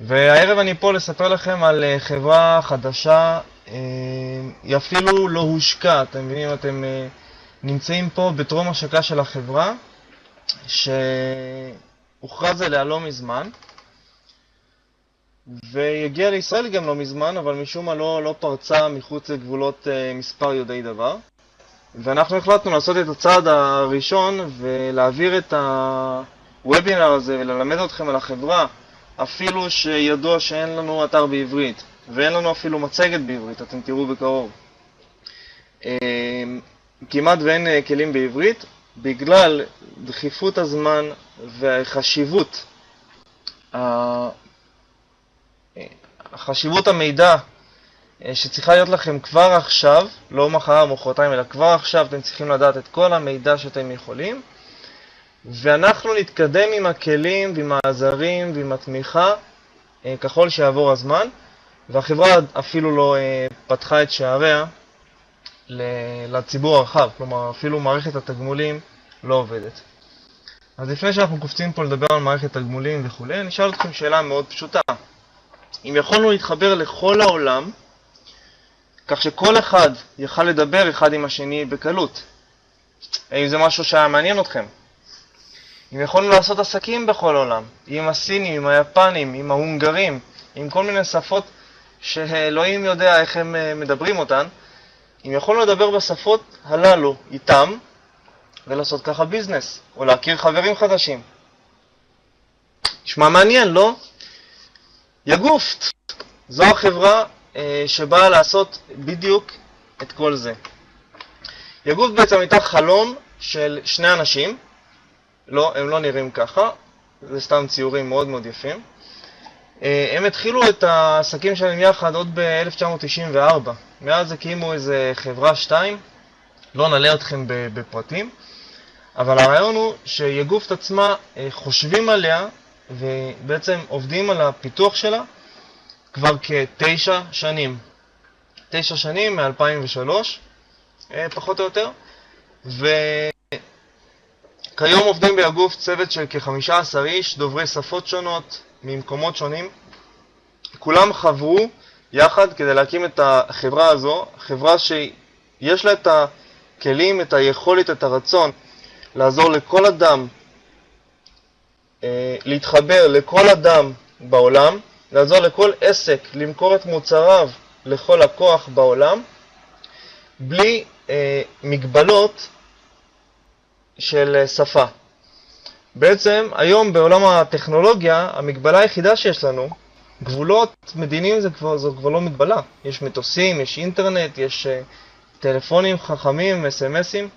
והערב אני פה לספר לכם על חברה חדשה, היא אפילו לא הושקה, אתם מבינים, אתם נמצאים פה בטרום השקה של החברה, שהוכרז עליה לא מזמן, והגיעה לישראל גם לא מזמן, אבל משום מה לא פרצה מחוץ לגבולות מספר יודעי דבר. ואנחנו החלטנו לעשות את הצעד הראשון ולהעביר את הוובינר הזה וללמד אתכם על החברה, אפילו שידוע שאין לנו אתר בעברית ואין לנו אפילו מצגת בעברית, אתם תראו בקרוב. כמעט ואין כלים בעברית בגלל דחיפות הזמן וחשיבות המידע שצריכה להיות לכם כבר עכשיו, לא מחר או מחרתיים, אלא כבר עכשיו אתם צריכים לדעת את כל המידע שאתם יכולים, ואנחנו נתקדם עם הכלים ועם העזרים ועם התמיכה ככל שיעבור הזמן, והחברה אפילו לא פתחה את שעריה לציבור הרחב, כלומר אפילו מערכת התגמולים לא עובדת. אז לפני שאנחנו קופצים פה לדבר על מערכת תגמולים וכו', אני אשאל אתכם שאלה מאוד פשוטה. אם יכולנו להתחבר לכל העולם, כך שכל אחד יוכל לדבר אחד עם השני בקלות, האם זה משהו שהיה מעניין אתכם? אם יכולנו לעשות עסקים בכל העולם, עם הסינים, עם היפנים, עם ההונגרים, עם כל מיני שפות שאלוהים יודע איך הם מדברים אותן, אם יכולנו לדבר בשפות הללו איתם ולעשות ככה ביזנס, או להכיר חברים חדשים. נשמע מעניין, לא? יגופט, זו החברה שבאה לעשות בדיוק את כל זה. יגופט בעצם הייתה חלום של שני אנשים, לא, הם לא נראים ככה, זה סתם ציורים מאוד מאוד יפים. הם התחילו את העסקים שלהם יחד עוד ב-1994, מאז הקימו איזה חברה 2, לא נעלה אתכם בפרטים, אבל הרעיון הוא שיגופט עצמה חושבים עליה ובעצם עובדים על הפיתוח שלה כבר כ9 שנים. 9 שנים מ-2003, פחות או יותר. וכיום עובדים ביגופט צוות של כ-15 איש, דוברי שפות שונות, ממקומות שונים. כולם חברו יחד כדי להקים את החברה הזו, חברה שיש לה את הכלים, את היכולת, את הרצון לעזור לכל אדם, להתחבר לכל אדם בעולם, לעזור לכל עסק למכור את מוצריו לכל לקוח בעולם, בלי מגבלות של שפה. בעצם היום בעולם הטכנולוגיה, המגבלה היחידה שיש לנו, גבולות מדיניים זו כבר לא מגבלה. יש מטוסים, יש אינטרנט, יש טלפונים חכמים, SMSים.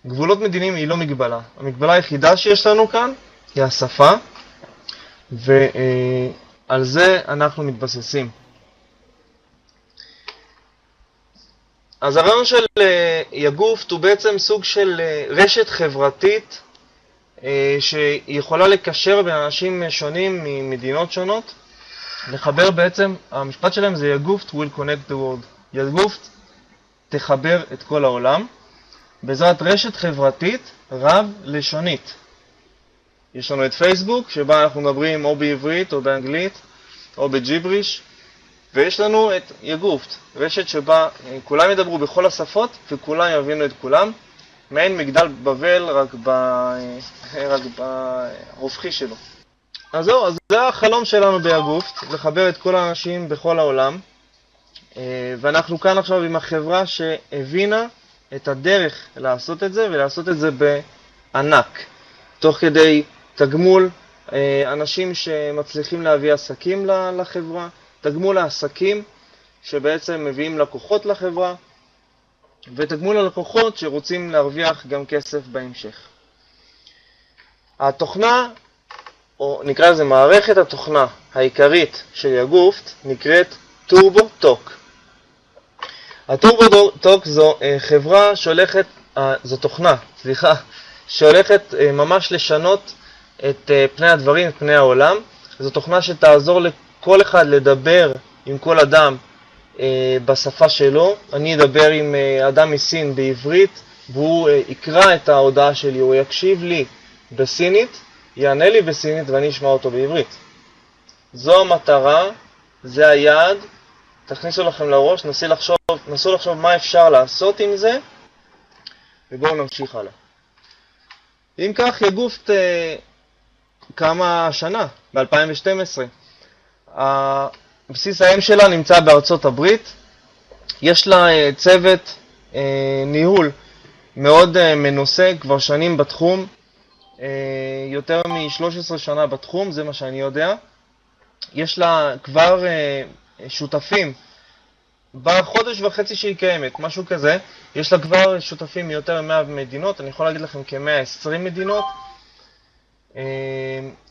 גבולות מדיניים היא לא מגבלה. המגבלה היחידה שיש לנו כאן היא השפה, ועל זה אנחנו מתבססים. אז הרעיון של יגופט הוא בעצם סוג של רשת חברתית שיכולה לקשר בין אנשים שונים ממדינות שונות, לחבר בעצם, המשפט שלהם זה יגופט will connect the world. יגופט תחבר את כל העולם בעזרת רשת חברתית רב-לשונית. יש לנו את פייסבוק, שבה אנחנו מדברים או בעברית או באנגלית או בג'יבריש, ויש לנו את יגופט, רשת שבה כולם ידברו בכל השפות וכולם יבינו את כולם, מעין מגדל בבל רק בהופכי שלו. אז זהו, אז זה החלום שלנו ביגופט, לחבר את כל האנשים בכל העולם, ואנחנו כאן עכשיו עם החברה שהבינה את הדרך לעשות את זה, ולעשות את זה בענק, תוך כדי תגמול אנשים שמצליחים להביא עסקים לחברה, תגמול העסקים שבעצם מביאים לקוחות לחברה, ותגמול הלקוחות שרוצים להרוויח גם כסף בהמשך. התוכנה, או נקרא לזה מערכת התוכנה העיקרית של יגופט, נקראת טורבוטוק. הטורבוטוק זו חברה זו תוכנה, שהולכת ממש לשנות את פני הדברים, את פני העולם. זו תוכנה שתעזור לכל אחד לדבר עם כל אדם בשפה שלו. אני אדבר עם אדם מסין בעברית, והוא יקרא את ההודעה שלי, הוא יקשיב לי בסינית, יענה לי בסינית ואני אשמע אותו בעברית. זו המטרה, זה היעד, תכניסו לכם לראש, נסו לחשוב מה אפשר לעשות עם זה, ובואו נמשיך הלאה. אם כך, יגופט קמה השנה, ב-2012. בסיס האם שלה נמצא בארצות הברית. יש לה צוות ניהול מאוד מנוסה, כבר שנים בתחום, יותר מ-13 שנה בתחום, זה מה שאני יודע. יש לה כבר שותפים, בחודש וחצי שהיא קיימת, משהו כזה. יש לה כבר שותפים מיותר מ-100 מדינות, אני יכול להגיד לכם כ-120 מדינות.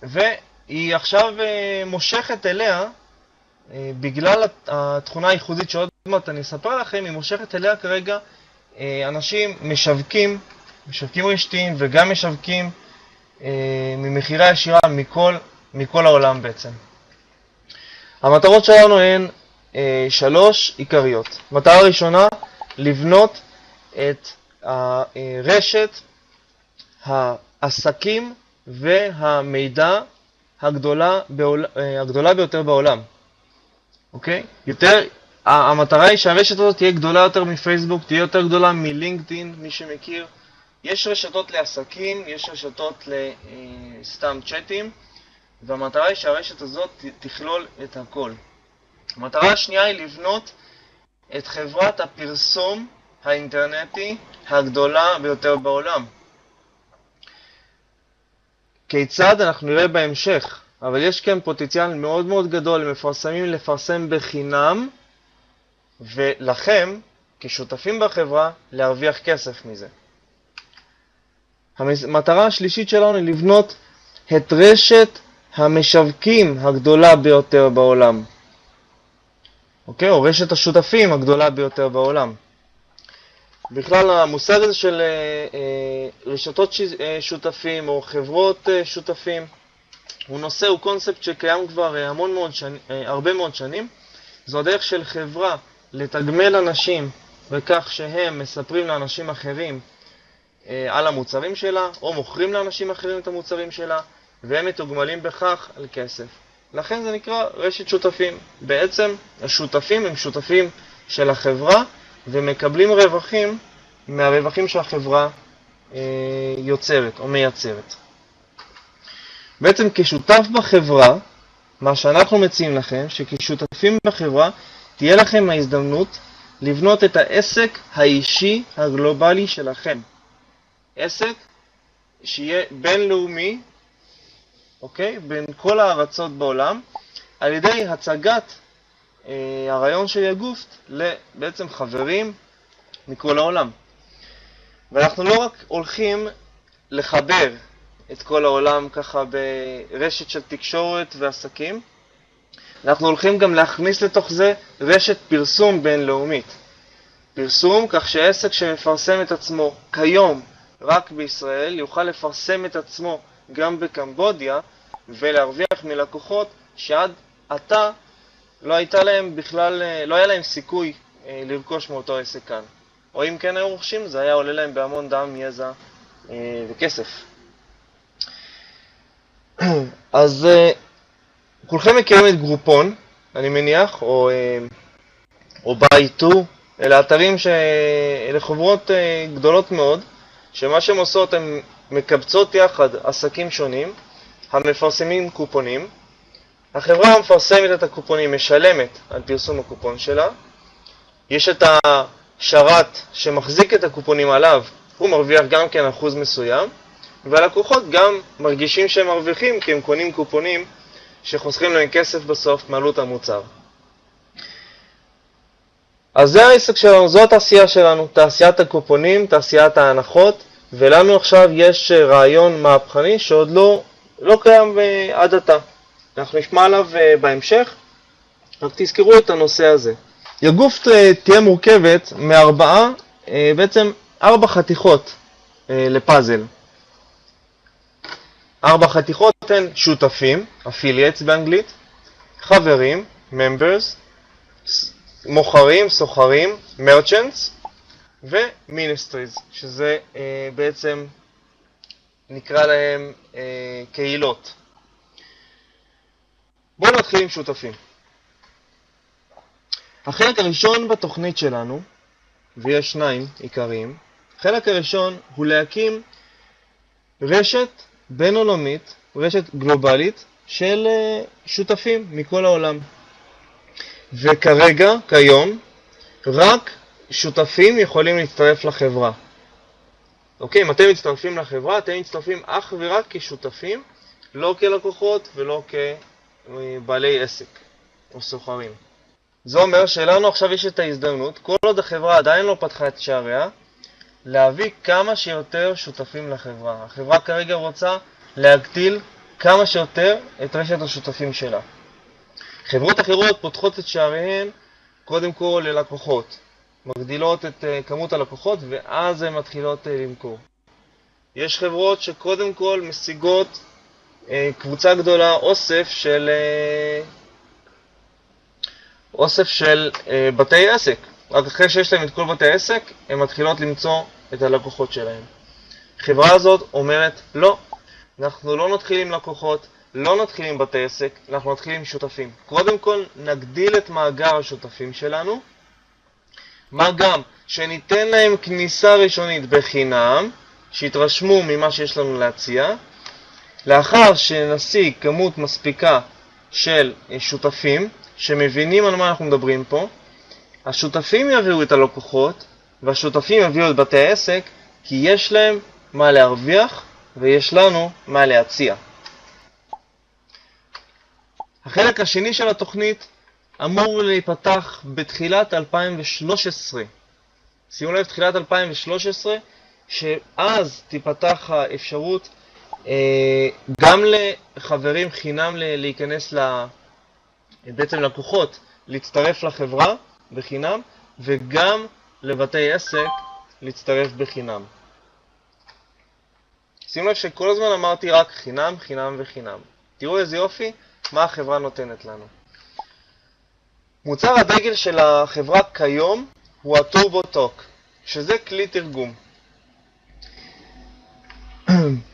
והיא עכשיו מושכת אליה, בגלל התכונה הייחודית שעוד מעט אני אספר לכם, היא מושכת אליה כרגע אנשים משווקים רשתיים וגם משווקים ממחירה ישירה מכל העולם בעצם. המטרות שלנו הן 3 עיקריות. מטרה ראשונה, לבנות את רשת העסקים והמידע הגדולה ביותר בעולם. אוקיי? המטרה היא שהרשת הזאת תהיה גדולה יותר מפייסבוק, תהיה יותר גדולה מלינקדאין, מי שמכיר. יש רשתות לעסקים, יש רשתות לסתם צ'אטים, והמטרה היא שהרשת הזאת תכלול את הכל. המטרה השנייה היא לבנות את חברת הפרסום האינטרנטי הגדולה ביותר בעולם. כיצד אנחנו נראה בהמשך, אבל יש כאן פוטנציאל מאוד מאוד גדול למפרסמים לפרסם בחינם, ולכם, כשותפים בחברה, להרוויח כסף מזה. המטרה השלישית שלנו היא לבנות את רשת המשווקים הגדולה ביותר בעולם. אוקיי? או רשת השותפים הגדולה ביותר בעולם. בכלל המושג הזה של רשתות שותפים או חברות שותפים הוא קונספט שקיים כבר הרבה מאוד שנים. זו הדרך של חברה לתגמל אנשים בכך שהם מספרים לאנשים אחרים על המוצרים שלה, או מוכרים לאנשים אחרים את המוצרים שלה, והם מתוגמלים בכך על כסף. לכן זה נקרא רשת שותפים. בעצם השותפים הם שותפים של החברה, ומקבלים רווחים מהרווחים שהחברה יוצרת או מייצרת. בעצם כשותף בחברה, מה שאנחנו מציעים לכם, שכשותפים בחברה, תהיה לכם ההזדמנות לבנות את העסק האישי הגלובלי שלכם. עסק שיהיה בינלאומי, אוקיי? בין כל הארצות בעולם, על ידי הצגת הרעיון של יגופט לבעצם חברים מכל העולם. ואנחנו לא רק הולכים לחבר את כל העולם ככה ברשת של תקשורת ועסקים, אנחנו הולכים גם להכניס לתוך זה רשת פרסום בינלאומית. פרסום כך שעסק שמפרסם את עצמו כיום רק בישראל יוכל לפרסם את עצמו גם בקמבודיה ולהרוויח מלקוחות שעד עתה לא היה להם סיכוי לרכוש מאותו עסק כאן. או אם כן היו רוכשים, זה היה עולה להם בהמון דם, יזע וכסף. אז כולכם מכירים את גרופון, אני מניח, או בייטו. אלה אתרים אלה חברות גדולות מאוד, שמה שהן עושות, הן מקבצות יחד עסקים שונים, המפרסמים קופונים. החברה המפרסמת את הקופונים משלמת על פרסום הקופון שלה. יש את השרת שמחזיק את הקופונים עליו, הוא מרוויח גם כן אחוז מסוים, והלקוחות גם מרגישים שהם מרוויחים כי הם קונים קופונים שחוסכים להם כסף בסוף מעלות המוצר. אז זה העסק שלנו, זו התעשייה שלנו, תעשיית הקופונים, תעשיית ההנחות, ולנו עכשיו יש רעיון מהפכני שעוד לא קיים עד עתה. אנחנו נשמע עליו בהמשך, רק תזכרו את הנושא הזה. יגופט תהיה מורכבת בעצם 4 חתיכות לפאזל. 4 חתיכות הן שותפים, affiliates באנגלית, חברים, members, מוכרים, סוחרים, merchants, ו-ministries, שזה בעצם נקרא להם קהילות. בואו נתחיל עם שותפים. החלק הראשון בתוכנית שלנו, ויש שניים עיקריים, החלק הראשון הוא להקים רשת בין-עולמית, רשת גלובלית של שותפים מכל העולם. וכרגע, כיום, רק שותפים יכולים להצטרף לחברה. אוקיי, אם אתם מצטרפים לחברה, אתם מצטרפים אך ורק כשותפים, לא כלקוחות ולא כבעלי עסק או סוחרים. זה אומר שלנו עכשיו יש את ההזדמנות, כל עוד החברה עדיין לא פתחה את שעריה, להביא כמה שיותר שותפים לחברה. החברה כרגע רוצה להגדיל כמה שיותר את רשת השותפים שלה. חברות אחרות פותחות את שעריהן קודם כל ללקוחות, מגדילות את כמות הלקוחות ואז הן מתחילות למכור. יש חברות שקודם כל משיגות קבוצה גדולה, אוסף של בתי עסק. רק אחרי שיש להם את כל בתי העסק, הן מתחילות למצוא את הלקוחות שלהם. החברה הזאת אומרת, לא, אנחנו לא נתחיל עם לקוחות, לא נתחיל עם בתי עסק, אנחנו נתחיל עם שותפים. קודם כל נגדיל את מאגר השותפים שלנו, מה גם שניתן להם כניסה ראשונית בחינם, שיתרשמו ממה שיש לנו להציע. לאחר שנשיג כמות מספיקה של שותפים שמבינים על מה אנחנו מדברים פה, השותפים יביאו את הלקוחות והשותפים יביאו את בתי העסק, כי יש להם מה להרוויח ויש לנו מה להציע. החלק השני של התוכנית אמור להיפתח בתחילת 2013. שימו לב, תחילת 2013, שאז תיפתח האפשרות גם לחברים חינם להיכנס בעצם לקוחות, להצטרף לחברה בחינם, וגם לבתי עסק להצטרף בחינם. שימו לב שכל הזמן אמרתי רק חינם, חינם וחינם. תראו איזה יופי, מה החברה נותנת לנו. מוצר הדגל של החברה כיום הוא הטורבוטוק, שזה כלי תרגום.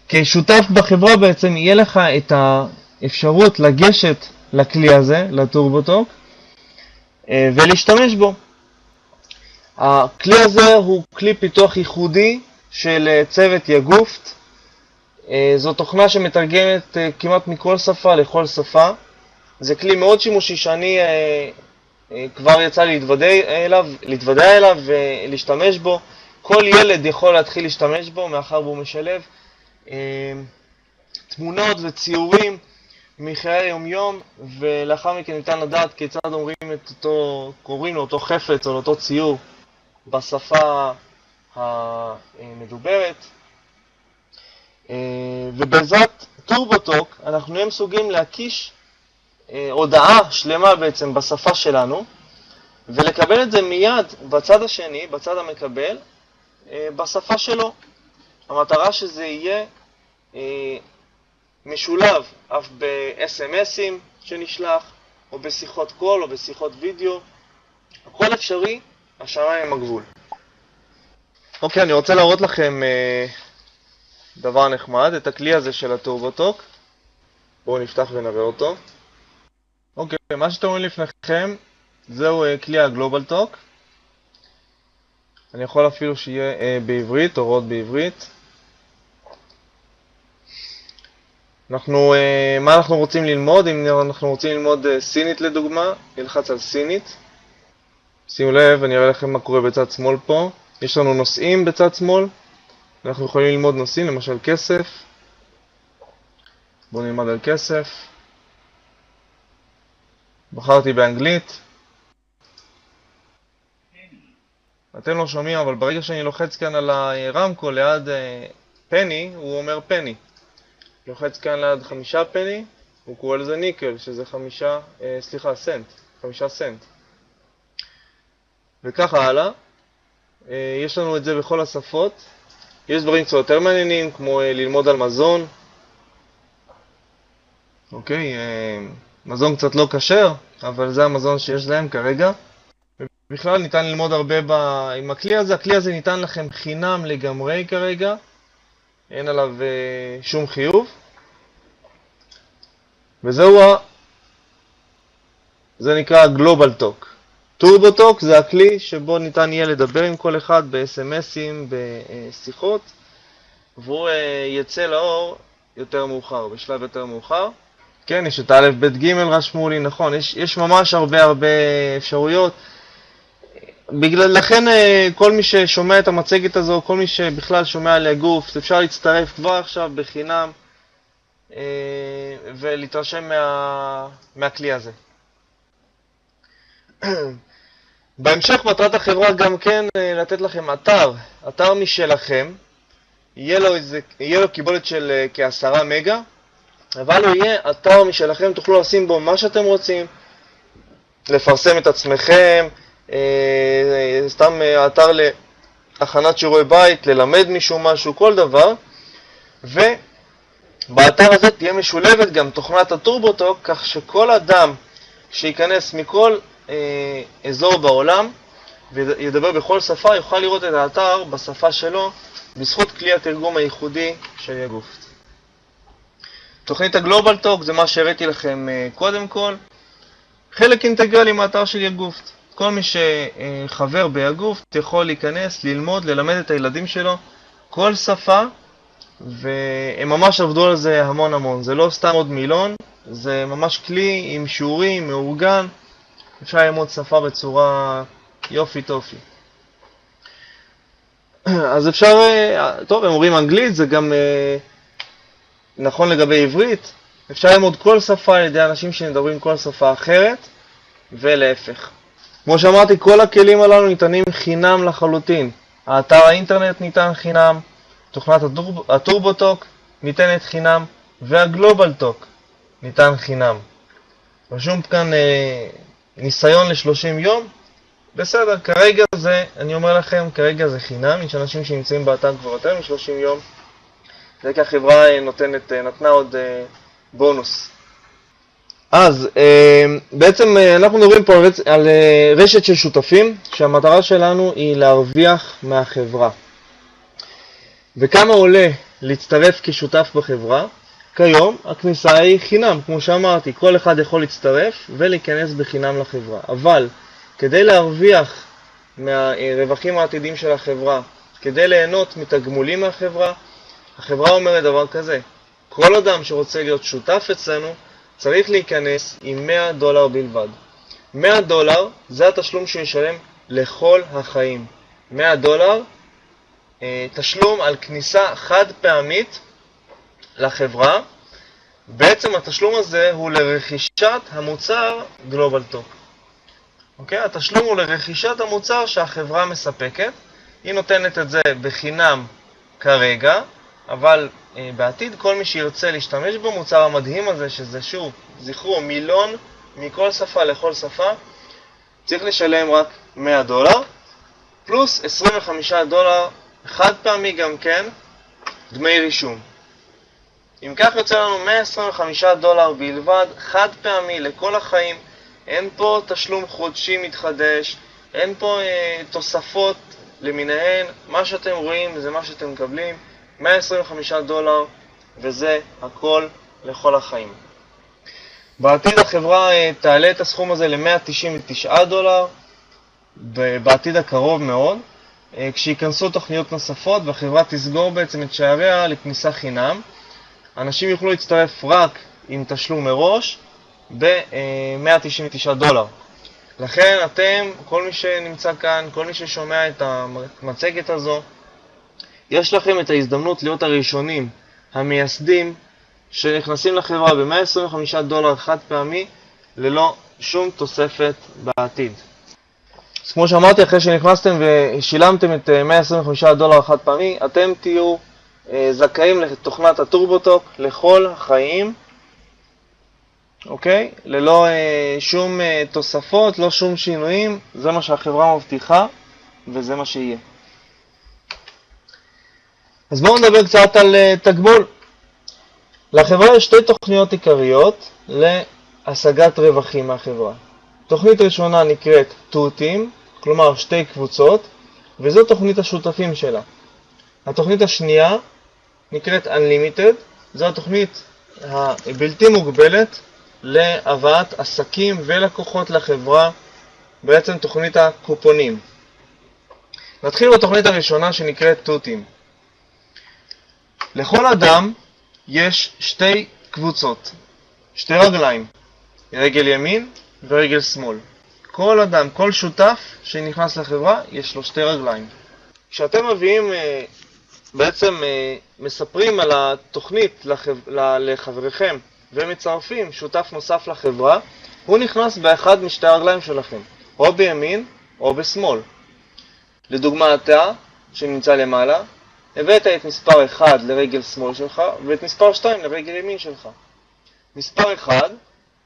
כשותף בחברה בעצם יהיה לך את האפשרות לגשת לכלי הזה, לטורבוטוק, ולהשתמש בו. הכלי הזה הוא כלי פיתוח ייחודי של צוות יגופט. זו תוכנה שמתרגמת כמעט מכל שפה לכל שפה. זה כלי מאוד שימושי שאני כבר יצא להתוודע אליו ולהשתמש בו. כל ילד יכול להתחיל להשתמש בו מאחר והוא משלב תמונות וציורים מחיי היום-יום, ולאחר מכן ניתן לדעת כיצד קוראים לאותו חפץ או לאותו ציור בשפה המדוברת. ובעזרת טורבוטוק אנחנו נהיה מסוגלים להקיש הודעה שלמה בעצם בשפה שלנו, ולקבל את זה מיד בצד השני, בצד המקבל, בשפה שלו. המטרה שזה יהיה משולב אף ב-SMS'ים שנשלח, או בשיחות קול, או בשיחות וידאו. הכל אפשרי, השמיים הם הגבול. אוקיי, אני רוצה להראות לכם דבר נחמד, את הכלי הזה של הטורבוטוק. בואו נפתח ונראה אותו. אוקיי, מה שאתם רואים לפניכם, זהו כלי הגלובל טוק. אני יכול אפילו שיהיה בעברית, הוראות בעברית. מה אנחנו רוצים ללמוד? אם אנחנו רוצים ללמוד סינית לדוגמה, נלחץ על סינית. שימו לב, אני אראה לכם מה קורה בצד שמאל פה. יש לנו נושאים בצד שמאל. אנחנו יכולים ללמוד נושאים, למשל כסף. בואו נלמד על כסף. בחרתי באנגלית. אתם לא שומעים, אבל ברגע שאני לוחץ כאן על הרמקול ליד פני, הוא אומר פני. לוחץ כאן ליד 5 פני, הוא קורא לזה ניקל, שזה 5 סנט. וככה הלאה. יש לנו את זה בכל השפות. יש דברים קצת יותר מעניינים, כמו ללמוד על מזון. אוקיי, מזון קצת לא כשר, אבל זה המזון שיש להם כרגע. בכלל ניתן ללמוד הרבה עם הכלי הזה. הכלי הזה ניתן לכם חינם לגמרי כרגע. אין עליו שום חיוב. וזהו זה נקרא Global Talk. TurboTalk זה הכלי שבו ניתן יהיה לדבר עם כל אחד ב-SMSים, בשיחות, והוא יצא לאור יותר מאוחר, בשלב יותר מאוחר. כן, יש את א' ב' ג' רשמו לי, נכון, יש ממש הרבה אפשרויות. לכן כל מי ששומע את המצגת הזו, כל מי שבכלל שומע על הגוף, אפשר להצטרף כבר עכשיו בחינם ולהתרשם מהכלי הזה. בהמשך מטרת החברה גם כן לתת לכם אתר משלכם. יהיה לו קיבולת של כ10 מגה, אבל הוא יהיה אתר משלכם, תוכלו לשים בו מה שאתם רוצים, לפרסם את עצמכם, סתם אתר להכנת שיעורי בית, ללמד מישהו משהו, כל דבר. ובאתר הזה תהיה משולבת גם תוכנת הטורבוטוק, כך שכל אדם שייכנס מכל אזור בעולם וידבר בכל שפה יוכל לראות את האתר בשפה שלו בזכות כלי התרגום הייחודי של יגוף. תוכנית הגלובל טוק זה מה שהראיתי לכם קודם כל, חלק אינטגרלי מהאתר של יגוף. כל מי שחבר ביגוף יכול להיכנס, ללמוד, ללמד את הילדים שלו כל שפה, והם ממש עבדו על זה המון. זה לא סתם עוד מילון, זה ממש כלי עם שיעורים, מאורגן, אפשר ללמוד שפה בצורה יופי טופי. אז אפשר, טוב, הם אומרים אנגלית, זה גם נכון לגבי עברית. אפשר ללמוד כל שפה על ידי אנשים שמדברים כל שפה אחרת, ולהפך. כמו שאמרתי, כל הכלים הללו ניתנים חינם לחלוטין. האתר האינטרנט ניתן חינם, תוכנת הטורבוטוק ניתנת חינם, והגלובל טוק ניתן חינם. רשום כאן ניסיון ל-30 יום. בסדר, כרגע זה, אני אומר לכם, כרגע זה חינם. יש אנשים שנמצאים באתר כבר יותר מ-30 יום. זה כי החברה נתנה עוד בונוס. אז בעצם אנחנו מדברים פה על רשת של שותפים, שהמטרה שלנו היא להרוויח מהחברה. וכמה עולה להצטרף כשותף בחברה? כיום הכניסה היא חינם, כמו שאמרתי, כל אחד יכול להצטרף ולהיכנס בחינם לחברה. אבל כדי להרוויח מהרווחים העתידים של החברה, כדי ליהנות מתגמולים מהחברה, החברה אומרת דבר כזה: כל אדם שרוצה להיות שותף אצלנו צריך להיכנס עם $100 בלבד. $100 זה התשלום שהוא ישלם לכל החיים. $100 תשלום על כניסה חד פעמית לחברה. בעצם התשלום הזה הוא לרכישת המוצר גלובל טוק. אוקיי? התשלום הוא לרכישת המוצר שהחברה מספקת. היא נותנת את זה בחינם כרגע, אבל בעתיד כל מי שירצה להשתמש במוצר המדהים הזה, שזה שוב, זכרו, מילון מכל שפה לכל שפה, צריך לשלם רק $100, פלוס $25 חד פעמי גם כן, דמי רישום. אם כך יוצא לנו $125 בלבד, חד פעמי לכל החיים. אין פה תשלום חודשי מתחדש, אין פה תוספות למיניהן. מה שאתם רואים זה מה שאתם מקבלים, $125, וזה הכל לכל החיים. בעתיד החברה תעלה את הסכום הזה ל$199, בעתיד הקרוב מאוד, כשיכנסו תוכניות נוספות והחברה תסגור בעצם את שעריה לכניסה חינם. אנשים יוכלו להצטרף רק עם תשלום מראש ב$199. לכן אתם, כל מי שנמצא כאן, כל מי ששומע את המצגת הזו, יש לכם את ההזדמנות להיות הראשונים, המייסדים, שנכנסים לחברה ב$125 חד פעמי, ללא שום תוספת בעתיד. אז כמו שאמרתי, אחרי שנכנסתם ושילמתם את $125 חד פעמי, אתם תהיו זכאים לתוכנת הטורבוטוק לכל החיים, אוקיי? ללא שום תוספות, לא שום שינויים. זה מה שהחברה מבטיחה, וזה מה שיהיה. אז בואו נדבר קצת על תגמול. לחברה יש שתי תוכניות עיקריות להשגת רווחים מהחברה. תוכנית ראשונה נקראת תותים, כלומר שתי קבוצות, וזו תוכנית השותפים שלה. התוכנית השנייה נקראת Unlimited, זו התוכנית הבלתי מוגבלת להבאת עסקים ולקוחות לחברה, בעצם תוכנית הקופונים. נתחיל בתוכנית הראשונה שנקראת תותים. לכל אדם יש שתי קבוצות, שתי רגליים, רגל ימין ורגל שמאל. כל אדם, כל שותף שנכנס לחברה, יש לו שתי רגליים. כשאתם מביאים, בעצם מספרים על התוכנית לחבריכם ומצרפים שותף נוסף לחברה, הוא נכנס באחד משתי הרגליים שלכם, או בימין או בשמאל. לדוגמה, אתה שנמצא למעלה, הבאת את מספר 1 לרגל שמאל שלך ואת מספר 2 לרגל ימין שלך. מספר 1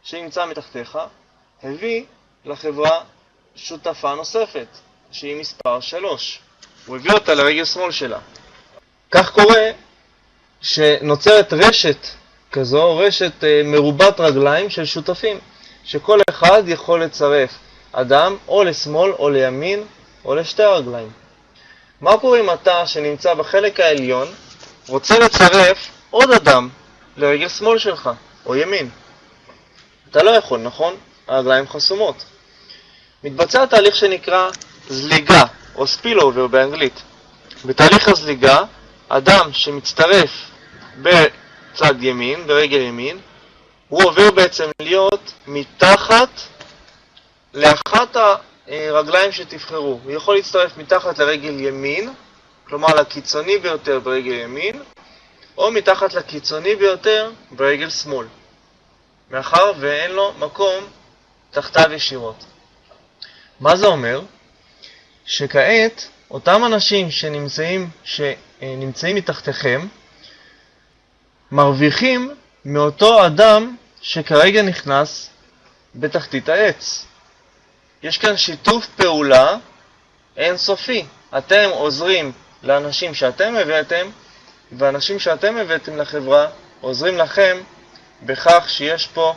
שנמצא מתחתיך הביא לחברה שותפה נוספת שהיא מספר 3. הוא הביא אותה לרגל שמאל שלה. כך קורה שנוצרת רשת כזו, רשת מרובת רגליים של שותפים, שכל אחד יכול לצרף אדם או לשמאל או לימין או לשתי הרגליים. מה קורה אם אתה שנמצא בחלק העליון רוצה לצרף עוד אדם לרגל שמאל שלך או ימין? אתה לא יכול, נכון? הרגליים חסומות. מתבצע תהליך שנקרא זליגה או ספילאובר באנגלית. בתהליך הזליגה, אדם שמצטרף בצד ימין, ברגל ימין, הוא עובר בעצם להיות מתחת לאחת הרגליים שתבחרו. הוא יכול להצטרף מתחת לרגל ימין, כלומר לקיצוני ביותר ברגל ימין, או מתחת לקיצוני ביותר ברגל שמאל, מאחר ואין לו מקום תחתיו ישירות. מה זה אומר? שכעת אותם אנשים שנמצאים מתחתיכם מרוויחים מאותו אדם שכרגע נכנס בתחתית העץ. יש כאן שיתוף פעולה אינסופי. אתם עוזרים לאנשים שאתם הבאתם, ואנשים שאתם הבאתם לחברה עוזרים לכם בכך שיש פה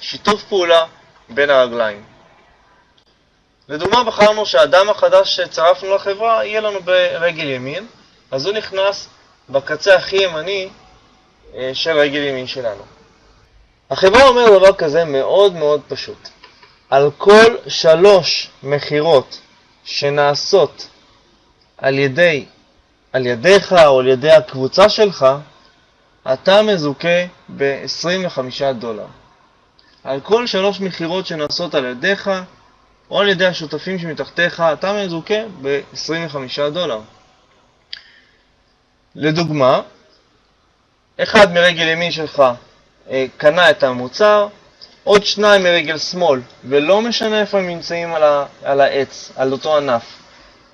שיתוף פעולה בין הרגליים. לדוגמה, בחרנו שהאדם החדש שצרפנו לחברה יהיה לנו ברגל ימין, אז הוא נכנס בקצה הכי ימני של רגל ימין שלנו. החברה אומר דבר כזה מאוד מאוד פשוט. על כל 3 מחירות שנעשות על ידיך או על ידי הקבוצה שלך, אתה מזוכה ב$25. על כל 3 מחירות שנעשות על ידיך או על ידי השותפים שמתחתיך, אתה מזוכה ב$25. לדוגמה, אחד מרגל ימין שלך קנה את המוצר, עוד 2 מרגל שמאל, ולא משנה איפה הם נמצאים על העץ, על אותו ענף.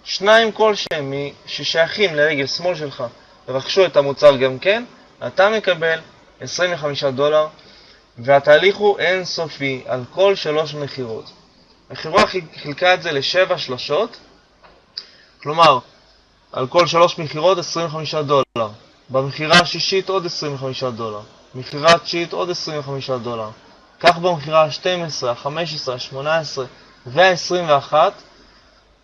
2 כלשהם ששייכים לרגל שמאל שלך רכשו את המוצר גם כן, אתה מקבל $25, והתהליך הוא אינסופי על כל 3 מחירות. החברה חילקה את זה ל7 שלשות, כלומר, על כל 3 מחירות $25. במחירה השישית עוד $25. מחירה התשיעית עוד $25. כך במחירה ה-12, ה-15, ה-18 וה-21,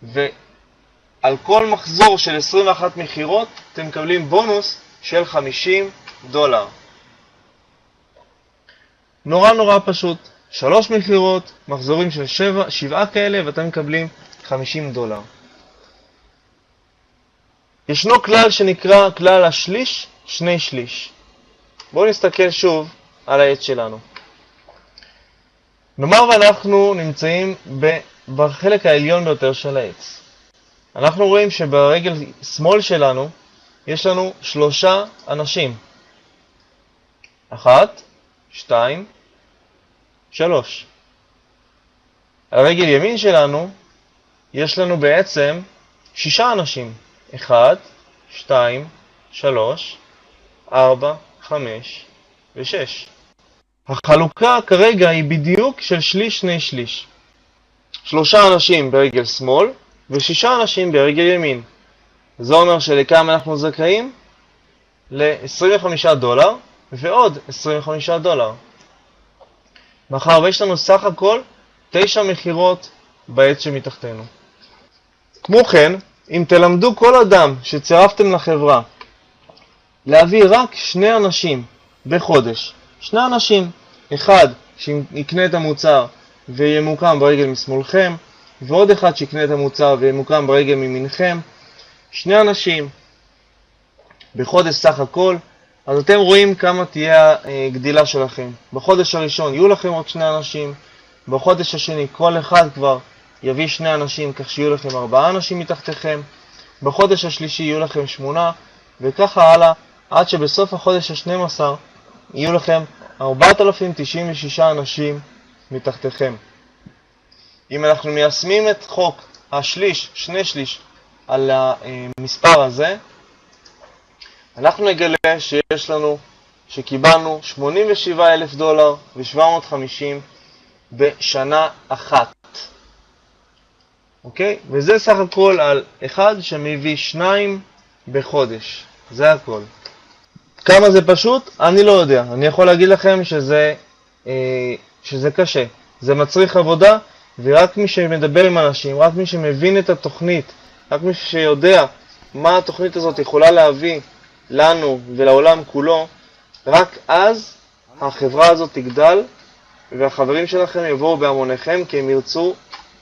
ועל כל מחזור של 21 מחירות אתם מקבלים בונוס של $50. נורא פשוט. 3 מחירות, מחזורים של 7 כאלה, ואתם מקבלים $50. ישנו כלל שנקרא כלל השליש, 2/3. בואו נסתכל שוב על העץ שלנו. נאמר ואנחנו נמצאים בחלק העליון ביותר של העץ. אנחנו רואים שברגל שמאל שלנו יש לנו 3 אנשים. 1, 2, 3. על רגל ימין שלנו יש לנו בעצם 6 אנשים. 1, 2, 3, 4, 5 ו-6. החלוקה כרגע היא בדיוק של 1/3. 3 אנשים ברגל שמאל ו6 אנשים ברגל ימין. זה אומר שלכמה אנחנו זכאים? $25 ועוד $25. מאחר ויש לנו סך הכל 9 מחירות בעץ שמתחתנו. כמו כן, אם תלמדו כל אדם שצירפתם לחברה להביא רק 2 אנשים בחודש, 2 אנשים, אחד שיקנה את המוצר וימוקם ברגל משמאלכם, ועוד אחד שיקנה את המוצר וימוקם ברגל מימינכם. 2 אנשים בחודש סך הכל. אז אתם רואים כמה תהיה הגדילה שלכם. בחודש הראשון יהיו לכם עוד 2 אנשים, בחודש השני כל אחד כבר יביא 2 אנשים, כך שיהיו לכם 4 אנשים מתחתיכם, בחודש השלישי יהיו לכם 8, וככה הלאה, עד שבסוף החודש ה-12 יהיו לכם 4,096 אנשים מתחתיכם. אם אנחנו מיישמים את חוק השליש, 2/3 על המספר הזה, אנחנו נגלה שקיבלנו $87,750 בשנה אחת. אוקיי? וזה סך הכל על אחד שמביא 2 בחודש. זה הכל. כמה זה פשוט? אני לא יודע. אני יכול להגיד לכם שזה קשה. זה מצריך עבודה, ורק מי שמדבר עם אנשים, רק מי שמבין את התוכנית, רק מי שיודע מה התוכנית הזאת יכולה להביא לנו ולעולם כולו, רק אז החברה הזאת תגדל, והחברים שלכם יבואו בהמוניכם, כי הם ירצו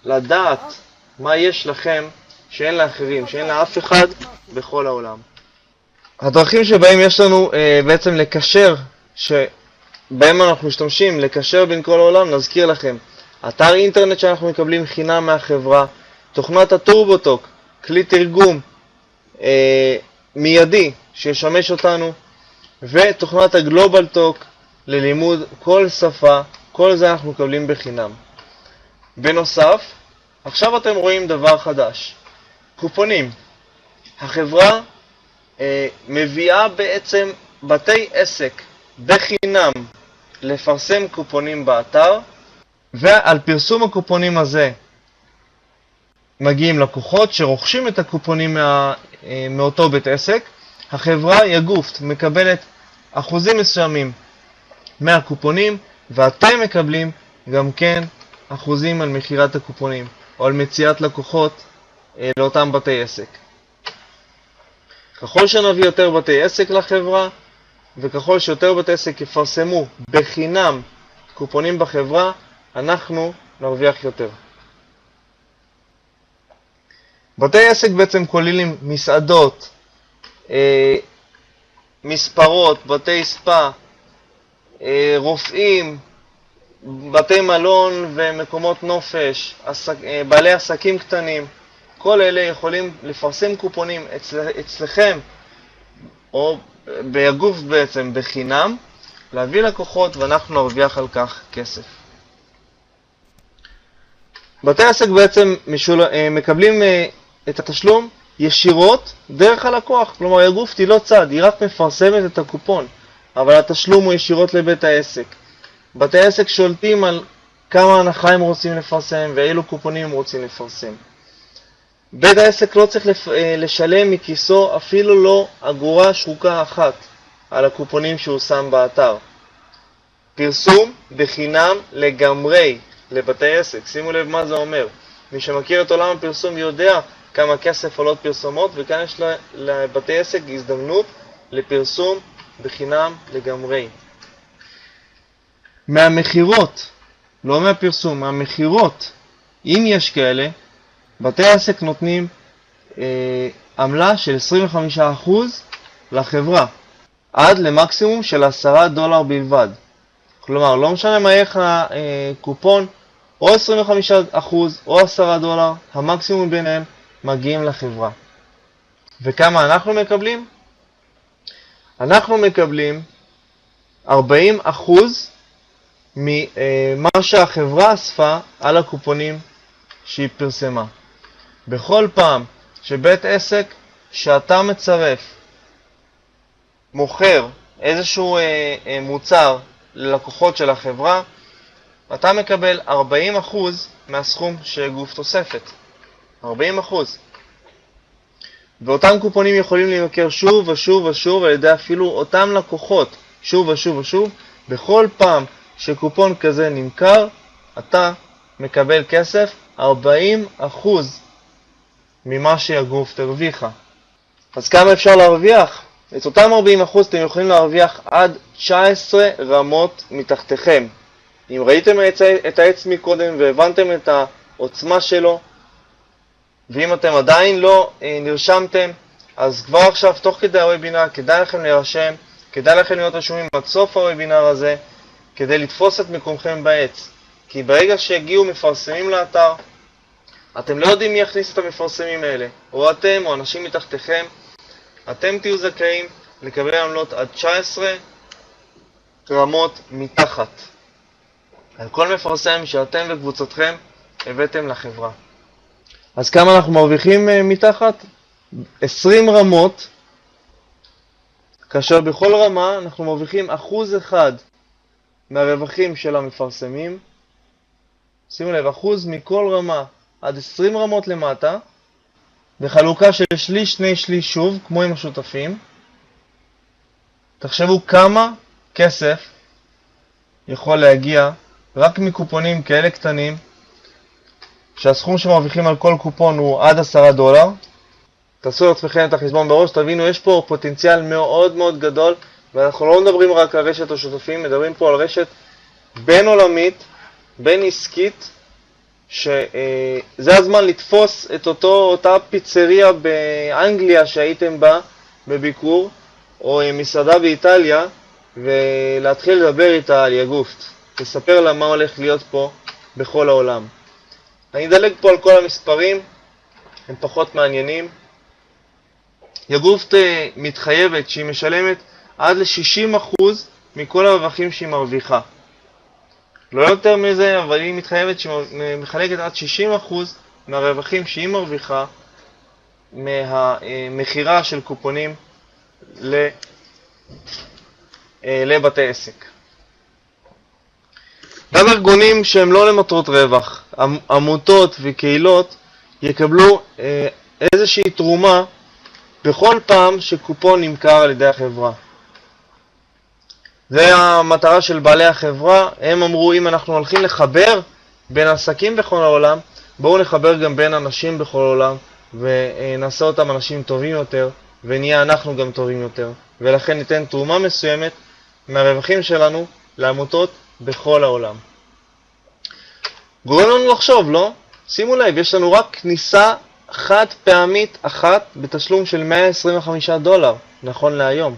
לדעת מה יש לכם שאין לאחרים, שאין לאף אחד בכל העולם. הדרכים שבהם יש לנו בעצם לקשר, שבהם אנחנו משתמשים לקשר בין כל העולם, נזכיר לכם. אתר אינטרנט שאנחנו מקבלים חינם מהחברה, תוכנת הטורבוטוק, כלי תרגום מיידי שישמש אותנו, ותוכנת הגלובל טוק ללימוד כל שפה, כל זה אנחנו מקבלים בחינם. בנוסף, עכשיו אתם רואים דבר חדש, קופונים. החברה מביאה בעצם בתי עסק בחינם לפרסם קופונים באתר, ועל פרסום הקופונים הזה מגיעים לקוחות שרוכשים את הקופונים מאותו בית עסק. החברה יגופט מקבלת אחוזים מסוימים מהקופונים, ואתם מקבלים גם כן אחוזים על מחירת הקופונים או על מציאת לקוחות לאותם בתי עסק. ככל שנביא יותר בתי עסק לחברה, וככל שיותר בתי עסק יפרסמו בחינם קופונים בחברה, אנחנו נרוויח יותר. בתי עסק בעצם כוללים מסעדות, מספרות, בתי ספא, רופאים, בתי מלון ומקומות נופש, בעלי עסקים קטנים. כל אלה יכולים לפרסם קופונים אצלכם או בגוף בעצם בחינם, להביא לקוחות, ואנחנו נרוויח על כך כסף. בתי עסק בעצם מקבלים את התשלום ישירות דרך הלקוח. כלומר, הגוף היא לא צד, היא רק מפרסמת את הקופון, אבל התשלום הוא ישירות לבית העסק. בתי העסק שולטים על כמה הנחה הם רוצים לפרסם ואילו קופונים הם רוצים לפרסם. בית העסק לא צריך לשלם מכיסו אפילו לא אגורה שחוקה אחת על הקופונים שהוא שם באתר. פרסום בחינם לגמרי לבתי עסק. שימו לב מה זה אומר. מי שמכיר את עולם הפרסום יודע כמה כסף עולות פרסומות, וכאן יש לבתי עסק הזדמנות לפרסום בחינם לגמרי. מהמחירות, לא מהפרסום, מהמחירות, אם יש כאלה, בתי עסק נותנים עמלה של 25% לחברה, עד למקסימום של $10 בלבד. כלומר, לא משנה מה איך הקופון, או 25% או $10, המקסימום ביניהם מגיעים לחברה. וכמה אנחנו מקבלים? אנחנו מקבלים 40% ממה שהחברה אספה על הקופונים שהיא פרסמה. בכל פעם שבית עסק שאתה מצרף מוכר איזשהו מוצר ללקוחות של החברה, אתה מקבל 40% מהסכום שגוף תוספת. 40%. ואותם קופונים יכולים להימכר שוב ושוב ושוב על ידי אפילו אותם לקוחות, שוב ושוב ושוב. בכל פעם שקופון כזה נמכר, אתה מקבל כסף 40% ממה שהגוף תרוויחה. אז כמה אפשר להרוויח? את אותם 40% אתם יכולים להרוויח עד 19 רמות מתחתיכם. אם ראיתם את העץ מקודם והבנתם את העוצמה שלו, ואם אתם עדיין לא נרשמתם, אז כבר עכשיו, תוך כדי הוובינר, כדאי לכם להירשם, כדאי לכם להיות רשומים עד סוף הוובינר הזה, כדי לתפוס את מקומכם בעץ. כי ברגע שהגיעו מפרסמים לאתר, אתם לא יודעים מי יכניס את המפרסמים האלה, או אתם או אנשים מתחתיכם, אתם תהיו זכאים לקבל עמלות עד 19 רמות מתחת על כל מפרסם שאתם וקבוצתכם הבאתם לחברה. אז כמה אנחנו מרוויחים מתחת? 20 רמות, כאשר בכל רמה אנחנו מרוויחים 1% מהרווחים של המפרסמים. שימו לב, 1% מכל רמה עד 20 רמות למטה, בחלוקה של שליש, שני שליש שוב, כמו עם השותפים. תחשבו כמה כסף יכול להגיע רק מקופונים כאלה קטנים, שהסכום שמרוויחים על כל קופון הוא עד $10. תעשו לעצמכם את החשבון בראש, תבינו, יש פה פוטנציאל מאוד מאוד גדול, ואנחנו לא מדברים רק על רשת השותפים, מדברים פה על רשת בין עולמית, בין עסקית, שזה הזמן לתפוס את אותה פיצריה באנגליה שהייתם בה בביקור, או מסעדה באיטליה, ולהתחיל לדבר איתה על יגופט, לספר לה מה הולך להיות פה בכל העולם. אני אדלג פה על כל המספרים, הם פחות מעניינים. יגופט מתחייבת שהיא משלמת עד ל-60% מכל הרווחים שהיא מרוויחה. לא יותר מזה, אבל היא מתחייבת שהיא מחלקת עד 60% מהרווחים שהיא מרוויחה מהמחירה של קופונים לבתי עסק. גם ארגונים שהם לא למטרות רווח, עמותות וקהילות, יקבלו איזושהי תרומה בכל פעם שקופון נמכר על ידי החברה. זה המטרה של בעלי החברה. הם אמרו, אם אנחנו הולכים לחבר בין עסקים בכל העולם, בואו נחבר גם בין אנשים בכל העולם, ונעשה אותם אנשים טובים יותר, ונהיה אנחנו גם טובים יותר. ולכן ניתן תרומה מסוימת מהרווחים שלנו לעמותות בכל העולם. גורם לנו לחשוב, לא? שימו לב, יש לנו רק כניסה חד פעמית אחת בתשלום של $125, נכון להיום.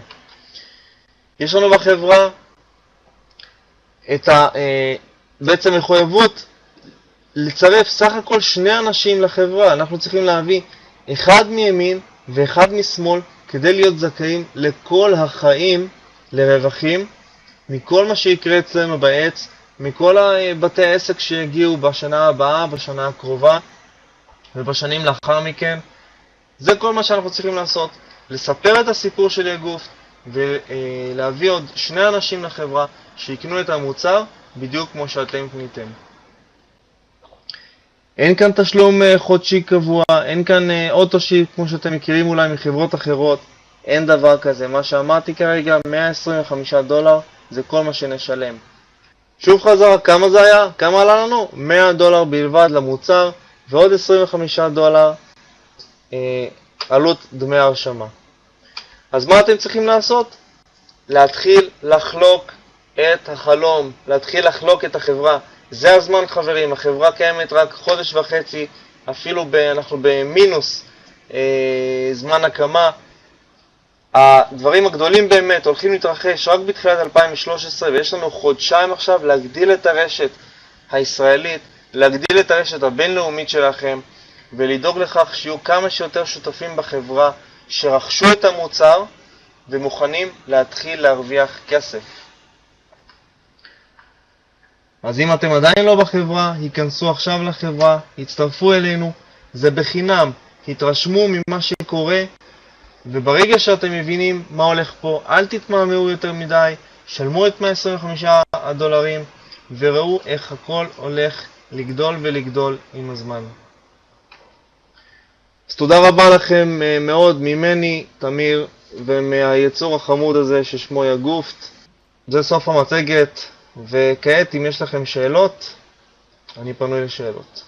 יש לנו בחברה את בעצם מחויבות לצרף סך הכל 2 אנשים לחברה. אנחנו צריכים להביא אחד מימין ואחד משמאל כדי להיות זכאים לכל החיים לרווחים מכל מה שיקרה אצלנו בעץ, מכל בתי העסק שיגיעו בשנה הבאה, בשנה הקרובה ובשנים לאחר מכן. זה כל מה שאנחנו צריכים לעשות, לספר את הסיפור של יגופט ולהביא עוד 2 אנשים לחברה שיקנו את המוצר בדיוק כמו שאתם קניתם. אין כאן תשלום חודשי קבוע, אין כאן אוטו-שיפ כמו שאתם מכירים אולי מחברות אחרות, אין דבר כזה. מה שאמרתי כרגע, $125 זה כל מה שנשלם. שוב חזרה, כמה זה היה? כמה עלה לנו? $100 בלבד למוצר ועוד $25 עלות דמי הרשמה. אז מה אתם צריכים לעשות? להתחיל לחלוק את החלום, להתחיל לחלוק את החברה. זה הזמן חברים, החברה קיימת רק חודש וחצי, אפילו אנחנו במינוס זמן הקמה. הדברים הגדולים באמת הולכים להתרחש רק בתחילת 2013, ויש לנו חודשיים עכשיו להגדיל את הרשת הישראלית, להגדיל את הרשת הבינלאומית שלכם, ולדאוג לכך שיהיו כמה שיותר שותפים בחברה שרכשו את המוצר ומוכנים להתחיל להרוויח כסף. אז אם אתם עדיין לא בחברה, היכנסו עכשיו לחברה, הצטרפו אלינו, זה בחינם, התרשמו ממה שקורה, וברגע שאתם מבינים מה הולך פה, אל תתמהמהו יותר מדי, שלמו את $125 וראו איך הכל הולך לגדול ולגדול עם הזמן. אז תודה רבה לכם מאוד ממני, תמיר, ומהיצור החמוד הזה ששמו יגופט. זה סוף המצגת, וכעת אם יש לכם שאלות, אני פנוי לשאלות.